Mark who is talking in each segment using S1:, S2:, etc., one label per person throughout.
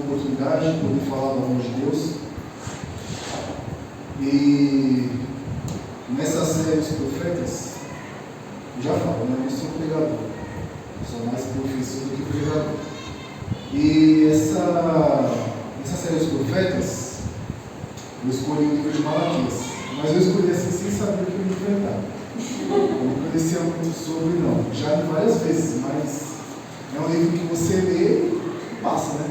S1: oportunidade de poder falar do amor de Deus. E nessa série dos profetas, eu já falo, né? Eu sou pregador, eu sou mais professor do que pregador. E essa série dos profetas, eu escolhi o livro de Malaquias, mas eu escolhi assim sem saber o que eu ia enfrentar. Eu não conhecia muito sobre, não. Já li várias vezes, mas é um livro que você lê e passa, né?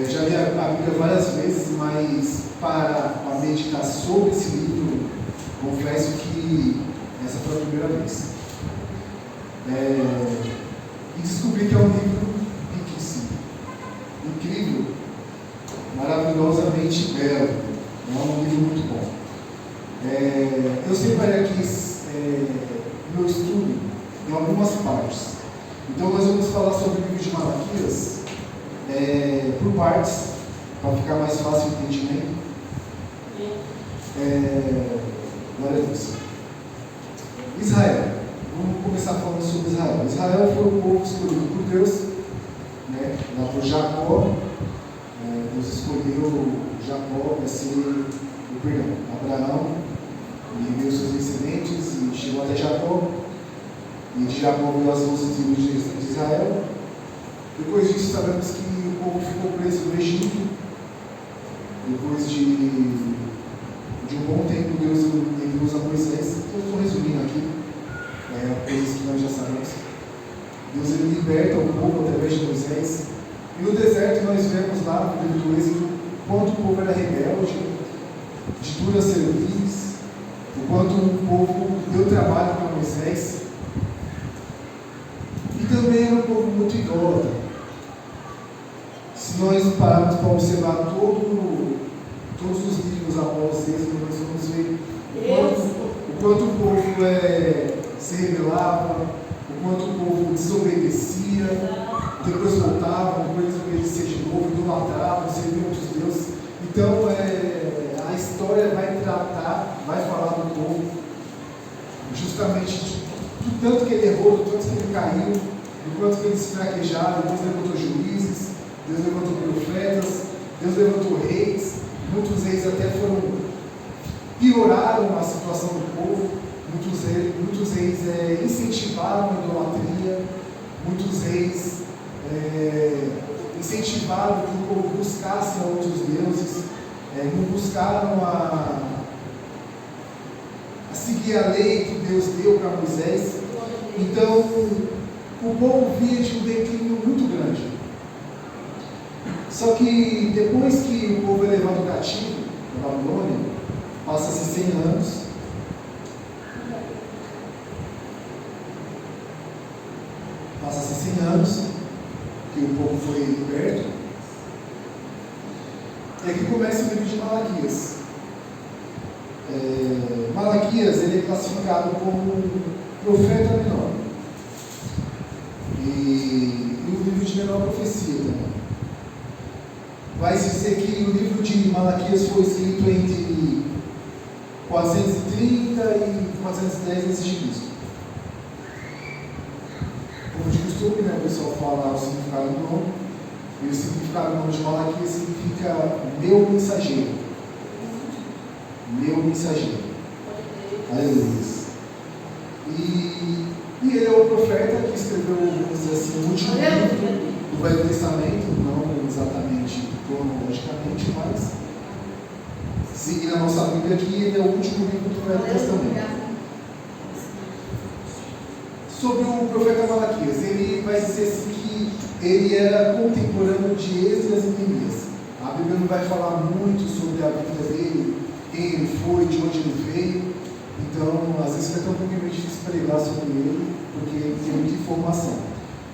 S1: Já li a Bíblia várias vezes, mas para meditar sobre esse livro, confesso que essa foi a primeira vez. E descobri que é um livro riquíssimo, incrível, maravilhosamente belo. É um livro muito bom. Eu separei aqui meu estudo em algumas partes. Então nós vamos falar sobre o livro de Malaquias por partes, para ficar mais fácil o entendimento. Glória a Deus. Israel. Vamos começar falando sobre Israel. Israel foi o povo escolhido por Deus, né? Lá por Jacó. Deus escolheu Jacó para ser Abraão, e veio seus descendentes e chegou até Jacó. E de Jacó veio as 12 tribos de Israel. Depois disso, sabemos que o povo ficou preso no Egito. Depois de um bom tempo, Deus ele usa Moisés. Eu estou resumindo aqui, coisas que nós já sabemos. Deus ele liberta o povo através de Moisés. E no deserto nós vemos lá no livro do Êxodo quanto o povo era rebelde, de duras cerviz, o quanto o povo deu trabalho para Moisés. E também era um povo muito idólatra. Se nós pararmos para observar todos os livros após Êxodo, nós vamos ver o quanto o povo se rebelava, o quanto o povo desobedecia, depois voltavam, depois desobedecia de novo, idolatravam, serviam outros deuses. Então a história vai falar do povo, justamente do tanto que ele errou, do tanto que ele caiu, do quanto que eles fraquejaram. Deus levantou juízes, Deus levantou profetas, Deus levantou reis. Muitos reis até pioraram a situação do povo. Muitos reis incentivaram a idolatria. Muitos reis incentivaram que o povo buscasse a outros deuses. Não buscaram a seguir a lei que Deus deu para Moisés. Então, o povo vinha de um declínio muito grande. Só que depois que o povo é levado cativo para a Babilônia, passa-se 100 anos. Passa-se 100 anos que o povo foi liberto. E aqui começa o livro de Malaquias. Malaquias ele é classificado como profeta menor. E o livro de menor profecia também. Vai-se dizer que o livro de Malaquias foi escrito entre 430 e 410 a.C. Como de costume, né, o pessoal fala o significado do nome. E o significado do nome de Malaquias significa meu mensageiro. Meu mensageiro. Aleluia. E ele é o profeta que escreveu, vamos dizer assim, o último livro do Velho Testamento, não exatamente cronologicamente, mas seguindo a nossa Bíblia aqui, ele é o último livro do Velho Testamento. Sobre o profeta Malaquias, ele vai dizer assim que ele era contemporâneo de Esdras e Neemias. A Bíblia não vai falar muito sobre a vida dele, quem ele foi, de onde ele veio. Então, às vezes fica tão pouquinho difícil pregar sobre ele, porque ele tem muita informação.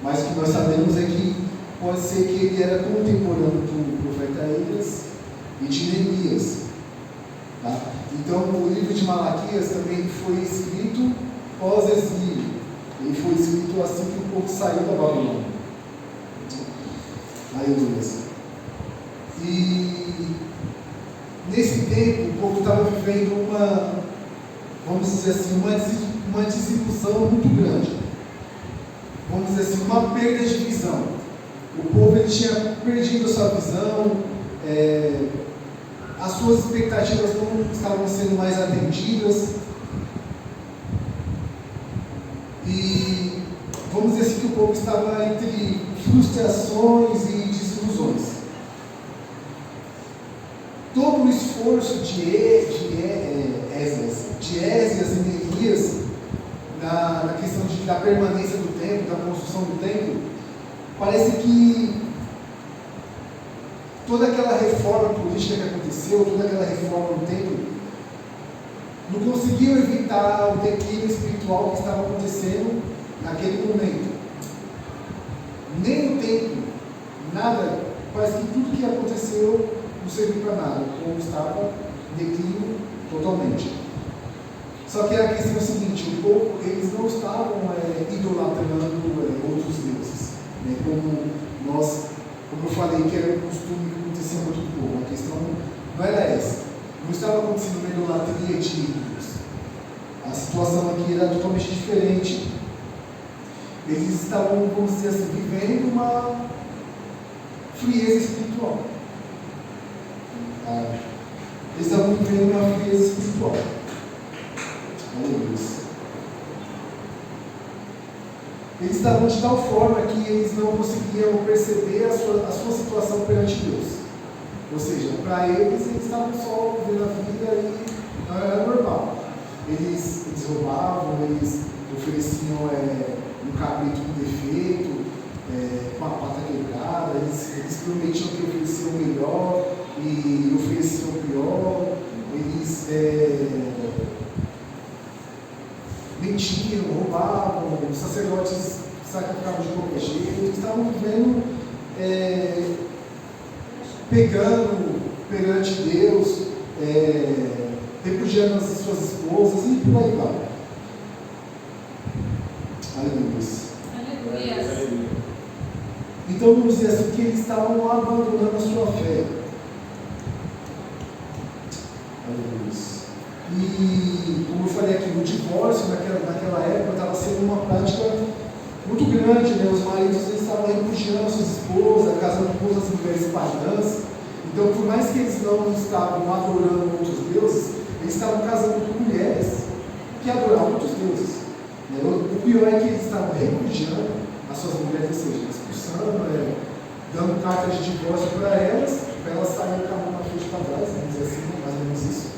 S1: Mas o que nós sabemos é que pode ser que ele era contemporâneo do profeta Esdras e de Neemias. Tá? Então, o livro de Malaquias também foi escrito pós-exílio. Ele foi escrito assim que o povo saiu da Babilônia. Aleluia. E nesse tempo, o povo estava vivendo vamos dizer assim, uma desilusão muito grande. Vamos dizer assim, uma perda de visão. O povo ele tinha perdido a sua visão, as suas expectativas não estavam sendo mais atendidas. E vamos dizer assim que o povo estava entre frustrações e desilusões. Todo o esforço de Esdras e Neemias na questão da permanência do templo, da construção do templo, parece que toda aquela reforma política que aconteceu, toda aquela reforma do templo, não conseguiu evitar o declínio espiritual que estava acontecendo naquele momento. Nem o templo, nada, parece que tudo que aconteceu não serviu para nada, o povo estava em declínio totalmente. Só que a questão é a seguinte: o povo, eles não estavam idolatrando outros deuses, né? Como eu falei, que era um costume que acontecia muito do povo. A questão não era essa. Não estava acontecendo uma idolatria de ídolos. A situação aqui era totalmente diferente. Eles estavam, vamos dizer assim, vivendo uma frieza espiritual. Eles estavam vivendo uma frieza espiritual. Aleluia. Eles estavam de tal forma que eles não conseguiam perceber a sua situação perante Deus. Ou seja, para eles estavam só vivendo a vida e não era normal. Eles roubavam, eles ofereciam um cabrito com defeito, com a pata quebrada, eles prometiam que ofereciam o melhor e ofereciam o pior, eles mentiam, roubavam, os sacerdotes sacrificavam de qualquer jeito, eles estavam vivendo, pegando perante Deus, repudiando as suas esposas e por aí vai. Aleluia. Então vamos dizer assim que eles estavam abandonando a sua fé. Aleluia. E como eu falei aqui, o divórcio naquela época estava sendo uma prática muito grande, né? Os maridos eles estavam repudiando suas esposas, casando com outras mulheres pagãs. Então, por mais que eles não estavam adorando outros deuses, eles estavam casando com mulheres que adoravam outros deuses. Né? O pior é que eles estavam repudiando as suas mulheres, ou seja, expulsando, dando cartas de divórcio para elas saírem com a mão na frente para trás, vamos dizer assim, mais ou menos isso.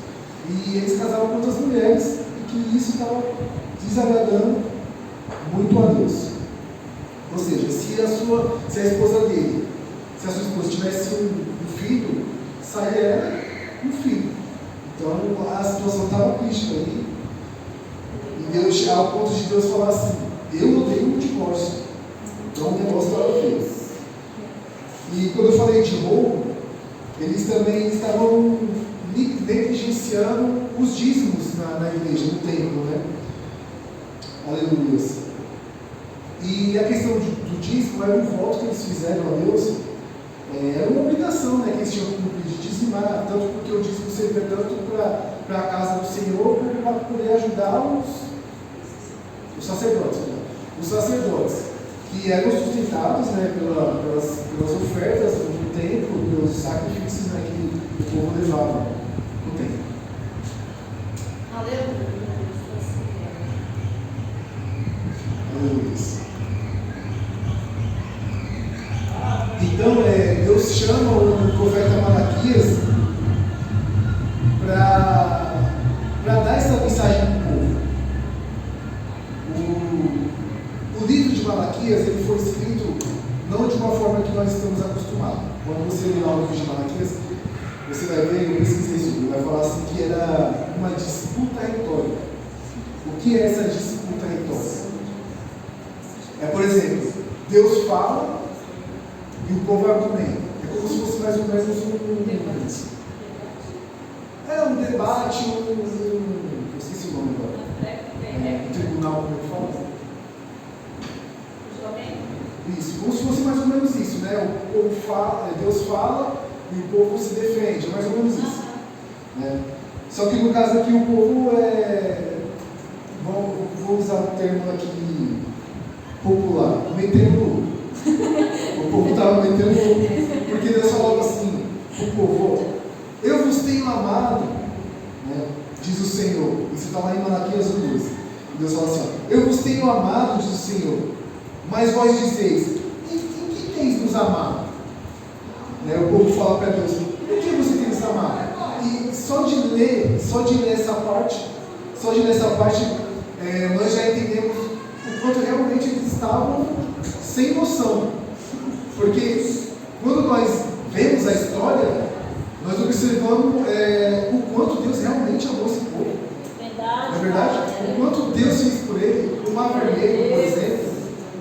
S1: E eles casavam com outras mulheres e que isso estava desagradando muito a Deus. Ou seja, se a esposa dele, se a sua esposa tivesse um filho, sairia um filho. Então a situação estava crítica aí. E Deus, ao ponto de Deus falar assim: eu odeio o divórcio. Então o negócio estava feio. E quando eu falei de roubo, eles também estavam negligenciando os dízimos na igreja, no templo, né? Aleluia. E a questão do dízimo era um voto que eles fizeram a Deus, era uma obrigação, né, que eles tinham que cumprir de dizimar, tanto porque o dízimo servia tanto para a casa do Senhor, como para poder ajudar os sacerdotes. Né? Os sacerdotes, que eram sustentados, né, pelas ofertas do templo, pelos sacrifícios, né, que o povo levava no templo. Aleluia. Então, Deus chama o profeta Malaquias para dar essa mensagem para o povo. O livro de Malaquias ele foi escrito não de uma forma que nós estamos acostumados. Quando você lê lá o livro de Malaquias, você vai ver, eu pesquisei isso, ele vai falar assim que era uma disputa retórica. O que é essa disputa retórica? Por exemplo, Deus fala e o povo argumenta. É como se fosse mais ou menos um debate, eu esqueci o nome agora. Um tribunal, como eu falo. Isso, como se fosse mais ou menos isso, né? O povo fala, Deus fala e o povo se defende, é mais ou menos isso. Né? Só que no caso aqui o povo vou usar um termo aqui popular, metendo louco. O povo estava metendo louco, porque Deus falava assim, o povo, eu vos tenho amado, né? Diz o Senhor. Isso está lá em Malaquias 2. Deus fala assim, eu vos tenho amado, diz o Senhor, mas vós dizeis, em que tens nos amado? Né? O povo fala para Deus, em que você tem nos amado? E só de ler essa parte, nós já entendemos o quanto realmente eles estavam sem noção. Porque quando nós vemos a história, nós observamos o quanto Deus realmente amou esse povo. Não é verdade? O quanto Deus fez por ele, o Mar Vermelho, por exemplo,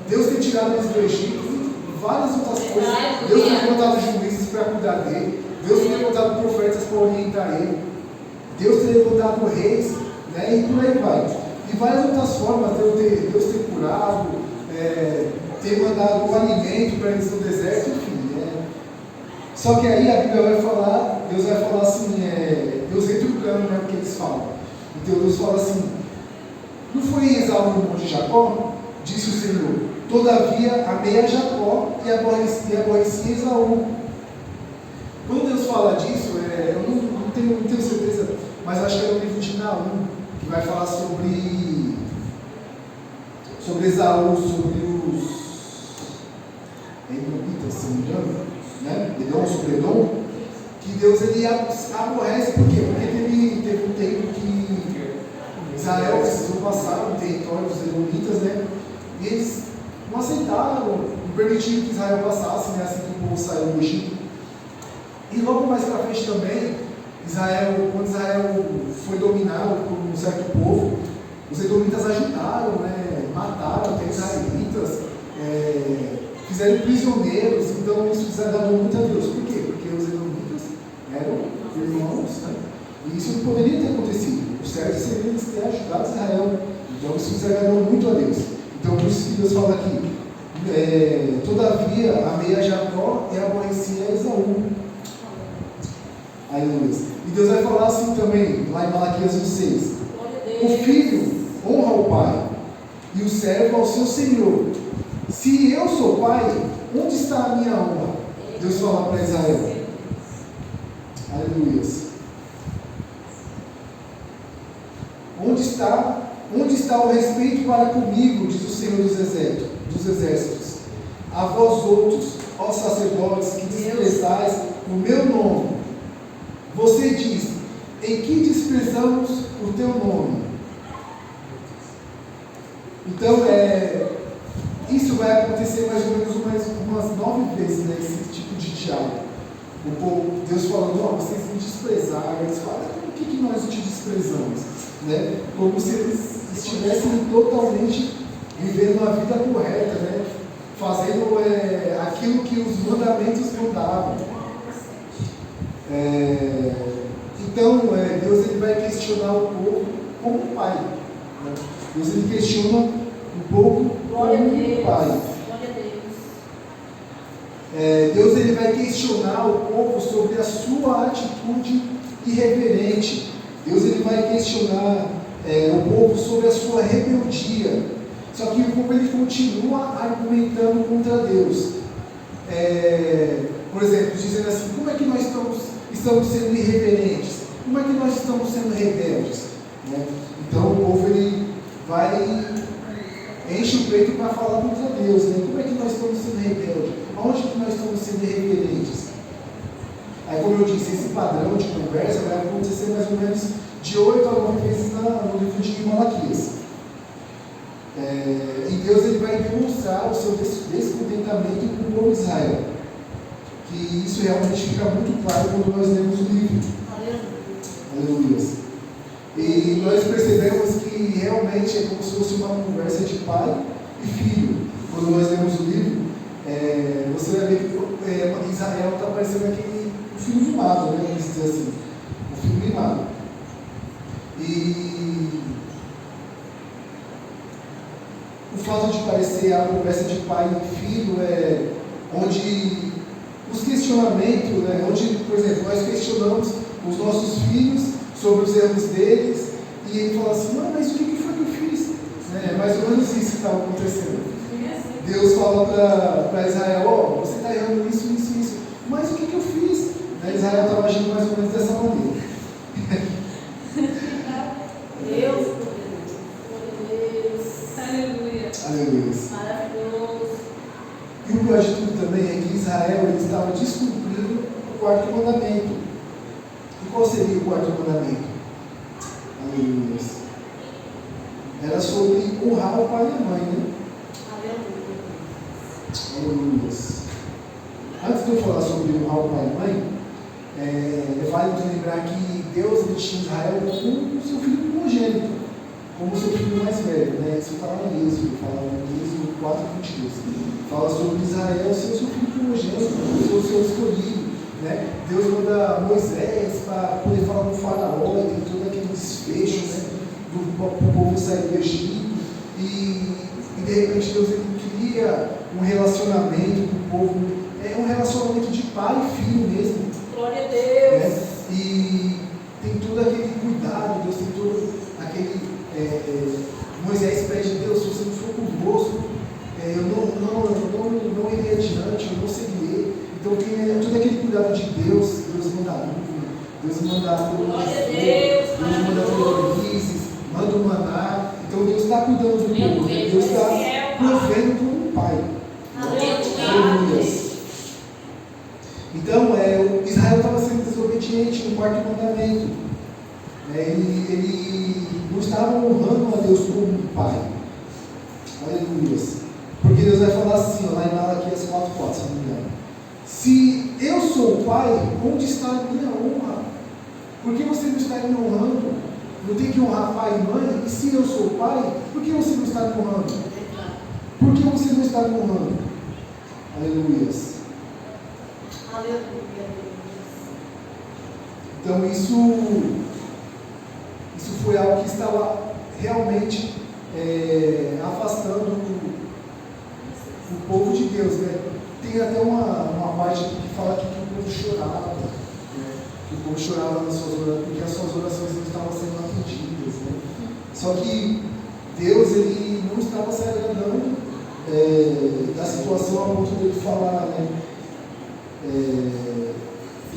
S1: Deus ter tirado eles do Egito, várias outras coisas. Deus ter levantado juízes para cuidar dele, Deus ter levantado profetas para orientar ele, Deus ter levantado reis, né? E por aí vai. E várias outras formas, Deus ter curado, ter mandado o alimento para eles no deserto, enfim. Só que aí a Bíblia vai falar, Deus vai falar assim, Deus retrucando, né, o que eles falam. Então Deus fala assim, não foi Esaú no monte de Jacó? Disse o Senhor, todavia amei a Jacó e aborreci Esaú. Quando Deus fala disso, eu não tenho certeza, mas acho que é no livro de Naum, que vai falar sobre Esaú, sobre os Edomitas, se não me engano, né? Edom sobre Edom, que Deus ele aborrece, por quê? Porque teve um tempo que Israel precisou passar no território dos Edomitas, né? E eles não aceitaram, não permitiram que Israel passasse, né? Assim que o povo saiu do Egito. E logo mais para frente também, quando Israel foi dominado por um certo povo, os Edomitas ajudaram, né? Mataram até israelitas, fizeram prisioneiros. Então isso desagradou muito a Deus. Por quê? Porque os Edomitas eram irmãos, né? E isso não poderia ter acontecido. O certo seria eles ter ajudado Israel. Então isso desagradou muito a Deus. Então por isso que Deus fala aqui, todavia amei a Jacó e aborreci a Esaú. Aleluia. E Deus vai falar assim também, lá em Malaquias 6. O filho honra o pai e o servo ao seu senhor. Se eu sou pai, onde está a minha honra? Deus fala para Israel. Aleluia. Onde está o respeito para comigo, diz o Senhor dos exércitos? A vós outros, ó sacerdotes, que desprezais o meu nome. Você diz, em que desprezamos o teu nome? Então, isso vai acontecer mais ou menos umas 9 vezes, né, esse tipo de diálogo. O povo, Deus falando, vocês me desprezaram. Eles falam, por que nós te desprezamos? Né? Como se eles estivessem totalmente vivendo a vida correta, né? Fazendo aquilo que os mandamentos mandavam. Então, Deus ele vai questionar o povo como pai. Né? Deus ele questiona o povo como pai. Deus ele vai questionar o povo sobre a sua atitude irreverente. Deus ele vai questionar o povo sobre a sua rebeldia. Só que o povo ele continua argumentando contra Deus. Por exemplo, dizendo assim, como é que nós estamos sendo irreverentes? Como é que nós estamos sendo rebeldes? Né? Então o povo ele enche o peito para falar contra Deus. Né? Como é que nós estamos sendo rebeldes? Aonde que nós estamos sendo irreverentes? Aí, como eu disse, esse padrão de conversa vai acontecer mais ou menos de 8 a 9 vezes no livro de Malaquias. E Deus ele vai demonstrar o seu descontentamento com o povo de Israel. Que isso realmente fica muito claro quando nós lemos o livro. Aleluia. E nós percebemos que realmente é como se fosse uma conversa de pai e filho. Quando nós lemos o livro, você vai ver que Israel está parecendo aquele filho mimado, né? Vamos dizer assim. O filho mimado. E o fato de parecer a conversa de pai e filho onde os questionamentos, né? Onde, por exemplo, nós questionamos os nossos filhos sobre os erros deles e ele fala assim, mas o que foi que eu fiz? Mais ou menos isso que estava acontecendo. Deus fala para Israel, ó, você está errando isso, isso, isso. Mas o que eu fiz? Israel estava agindo mais ou menos dessa maneira.
S2: Deus,
S3: Aleluia.
S1: Aleluia.
S2: maravilhoso.
S1: E o pior de tudo também é que Israel ele estava descumprindo o quarto mandamento. E qual seria o quarto mandamento? Aleluia. Era sobre honrar o pai e a mãe, né? Aleluia. Antes de eu falar sobre honrar o pai e a mãe, é válido lembrar que Deus ele tinha Israel como o seu filho primogênito, como o seu filho mais velho, né? Isso está lá em Êxodo, fala em Êxodo 4:22. Fala sobre Israel ser o seu filho primogênito, o seu escolhido, né? Deus manda Moisés para poder falar com o faraó, e tem todo aquele desfecho, né? Do povo sair do Egito, e de repente Deus ele cria um relacionamento com o povo, um relacionamento de pai e filho mesmo.
S2: Glória a Deus.
S1: Né? E tem todo aquele cuidado, Deus tem todo aquele. Moisés pede a Deus, se você não for conosco, eu não irei adiante, eu não seguirei. Então tem todo aquele cuidado de Deus, Deus manda nuvem, Deus manda fogo, Deus manda flores, manda o maná. Então Deus está cuidando do povo, Deus está provendo como um pai. Aleluia. Então, Israel estava sendo desobediente no quarto mandamento. Ele não estava honrando a Deus como um pai. Aleluia. Porque Deus vai falar assim, lá em Malaquias 4:4, se não me engano. Se eu sou o pai, onde está a minha honra? Por que você não está me honrando? Eu tenho que honrar pai e mãe? E se eu sou o pai, por que você não está me honrando? Por que você não está me honrando? Aleluia. Então isso foi algo que estava realmente afastando o povo de Deus, né? Tem até uma parte aqui que fala que o povo chorava, né? Que o povo chorava nas suas orações, porque as suas orações não estavam sendo atendidas, né? Só que Deus ele não estava se agradando da situação a ponto de ele falar, né?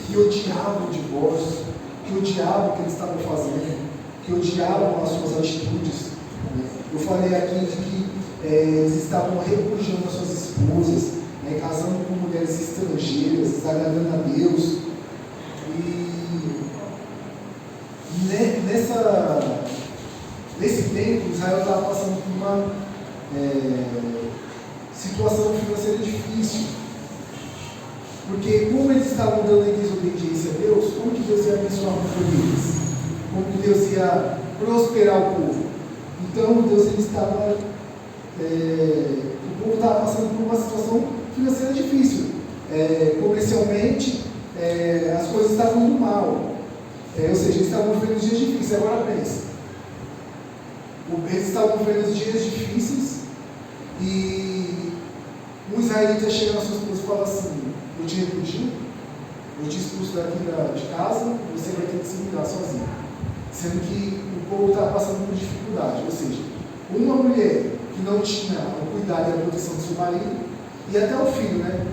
S1: Que odiavam o divórcio, que odiavam o que eles estavam fazendo, que odiavam as suas atitudes. Eu falei aqui de que eles estavam repudiando as suas esposas, casando com mulheres estrangeiras, desagradando a Deus. E nesse tempo, Israel estava passando por uma situação financeira difícil. Porque como eles estavam dando em desobediência a Deus, como que Deus ia abençoar o povo deles? Como que Deus ia prosperar o povo? Então Deus ele estava, o povo estava passando por uma situação financeira difícil. Comercialmente, as coisas estavam indo mal. Ou seja, eles estavam vivendo dias difíceis. Agora pensa, eles estavam vivendo dias difíceis e um israelita chega na sua esposa e fala assim: eu te repudio, eu te expulso daqui de casa, você vai ter que se virar sozinho. Sendo que o povo estava passando por dificuldade. Ou seja, uma mulher que não tinha o cuidado e a proteção do seu marido, e até o filho, né,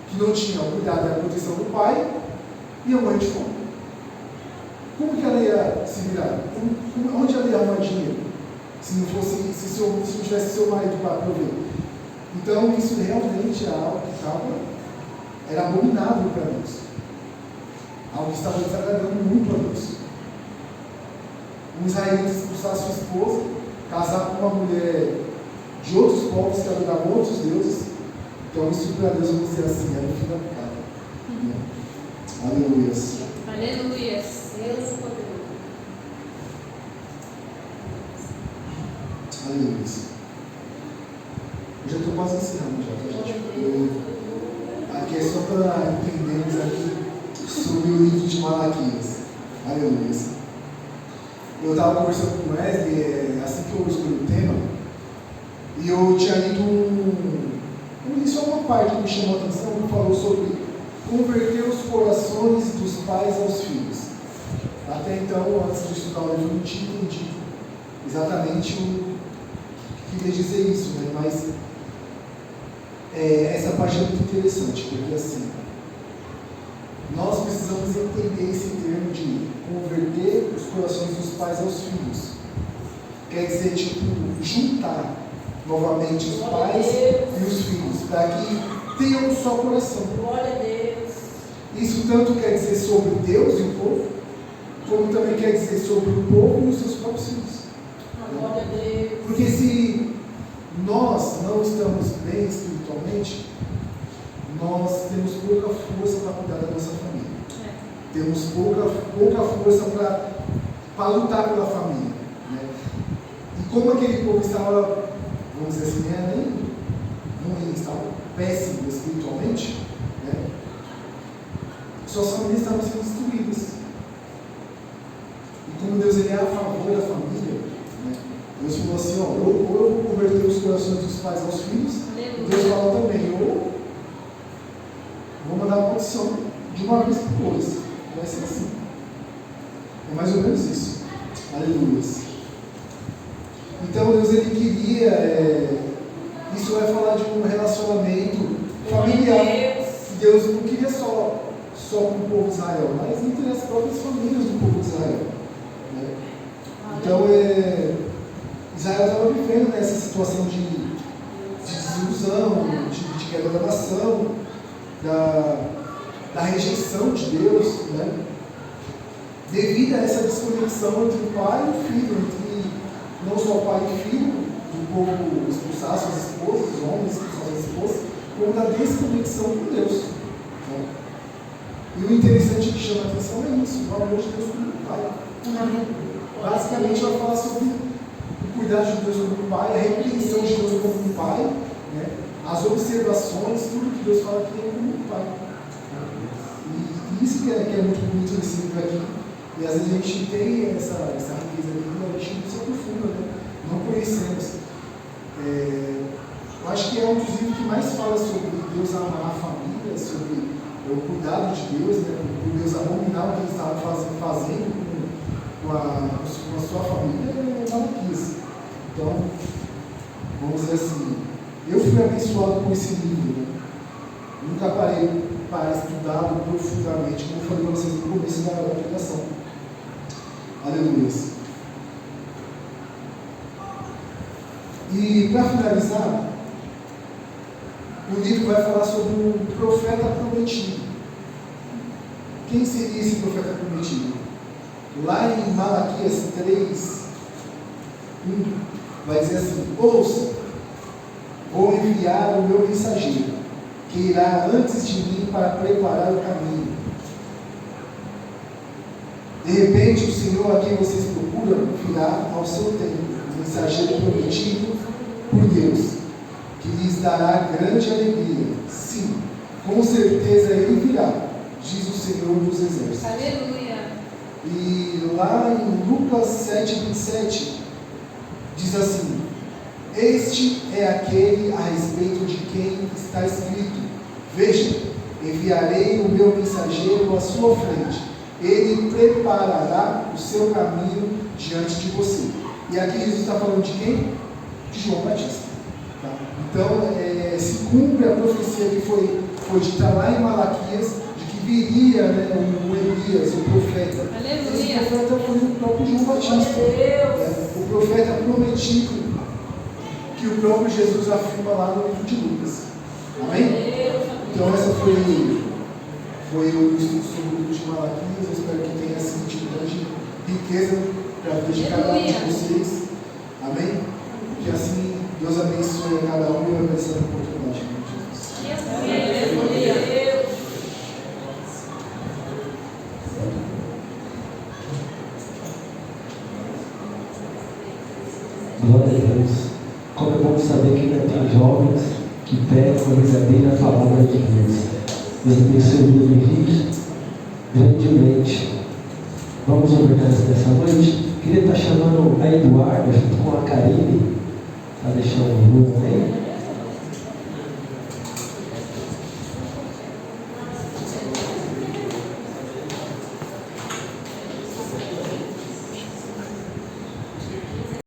S1: que não tinha o cuidado e a proteção do pai, ia morrer de fome. Como que ela ia se virar? Onde ela ia arrumar dinheiro? Se não tivesse seu marido para prover. Então isso realmente é algo que era abominável para Deus. Algo que estava desagradando muito a Deus. Um israelita expulsar sua esposa, casar com uma mulher de outros povos que adoravam outros deuses. Então isso para Deus, vamos dizer assim, era o fim da picada. Aleluia.
S3: Aleluia.
S2: Deus poderoso.
S1: Aleluia. Eu já estou quase encerrando já, gente. Aqui é só para entendermos aqui sobre o livro de Malaquias. Aleluia. Eu estava conversando com o Wesley, assim que eu escolhi o tema, e eu tinha lido só uma parte que me chamou a atenção, que falou sobre converter os corações dos pais aos filhos. Até então, antes de estudar o livro, eu não tinha entendido exatamente o que queria dizer isso, né? Mas essa parte é muito interessante, porque assim, nós precisamos entender esse termo de converter os corações dos pais aos filhos. Quer dizer, tipo, juntar novamente os pais e os filhos, para que tenham um só coração.
S2: Glória a Deus.
S1: Isso tanto quer dizer sobre Deus e o povo, como também quer dizer sobre o povo e os seus próprios filhos.
S2: Glória a Deus.
S1: Porque se nós não estamos bem espiritualmente, nós temos pouca força para cuidar da nossa família. Temos pouca força para lutar pela família. Né? E como aquele povo estava, vamos dizer assim, nem ruim, estava péssimo espiritualmente, né? Suas famílias estavam sendo destruídas. E como Deus ele é a favor da família, né? Deus falou assim, ó, ou eu vou converter os corações dos pais aos filhos, e Deus falou também, ou vou mandar a condição de uma vez por todas. Vai ser assim. É mais ou menos isso. Aleluia. Então Deus ele queria, isso vai falar de um relacionamento familiar. Deus não queria só com o povo de Israel, mas entre as próprias famílias do povo de Israel. Né? Então Israel estava vivendo nessa situação de desilusão, de queda da nação, da rejeição de Deus, né? Devido a essa desconexão entre o pai e o filho, entre não só o pai e filho, do povo expulsar suas esposas, os homens expulsar suas esposas, como da desconexão com Deus. Né? E o interessante que chama a atenção é isso, o amor de Deus como pai. Basicamente vai falar sobre o cuidado de Deus como pai, a repreensão de Deus como pai, né? As observações, tudo que Deus fala que tem como pai. E isso que é muito bonito nesse livro aqui. E às vezes a gente tem essa riqueza aqui, mas a gente não se aprofunda, né? Não conhecemos. Eu acho que é um dos livros que mais fala sobre Deus amar a família, sobre o cuidado de Deus, né? O Deus abominar o que ele estava fazendo com a sua família, é Malaquias. Então, vamos dizer assim, eu fui abençoado com esse livro, né? Nunca parei para estudá-lo profundamente, como eu falei para vocês no começo da pregação. Aleluia. E para finalizar, o livro vai falar sobre o profeta prometido. Quem seria esse profeta prometido? Lá em Malaquias 3, 1, vai dizer assim: ouça, vou enviar o meu mensageiro, que irá antes de mim para preparar o caminho. De repente, o Senhor a quem vocês procuram virá ao seu tempo, o mensageiro prometido por Deus, que lhes dará grande alegria. Sim, com certeza ele virá, diz o Senhor dos Exércitos.
S3: Aleluia.
S1: E lá em Lucas 7:27, diz assim: este é aquele a respeito de quem está escrito: veja, enviarei o meu mensageiro à sua frente, ele preparará o seu caminho diante de você. E aqui Jesus está falando de quem? De João Batista. Tá? Então, se cumpre a profecia que foi dita lá em Malaquias, de que viria, né, o Elias, o profeta.
S3: Aleluia.
S1: Esse profeta foi o próprio João Batista. O profeta prometido, que o próprio Jesus afirma lá no livro de Lucas. Amém? Então essa foi o estudo sobre o livro de Malaquias. Eu espero que tenha sido de grande riqueza para a vida de cada um de vocês. Amém? Que assim Deus abençoe a cada um e eu abençoe a oportunidade.
S4: Glória a Deus. Como é bom saber que ainda tem jovens que pregam verdadeira a palavra de Deus. Deus abençoe o Deus Henrique grandemente. Vamos orar nessa noite. Queria estar chamando a Eduarda junto com a Karine. Está deixando o rumo aí.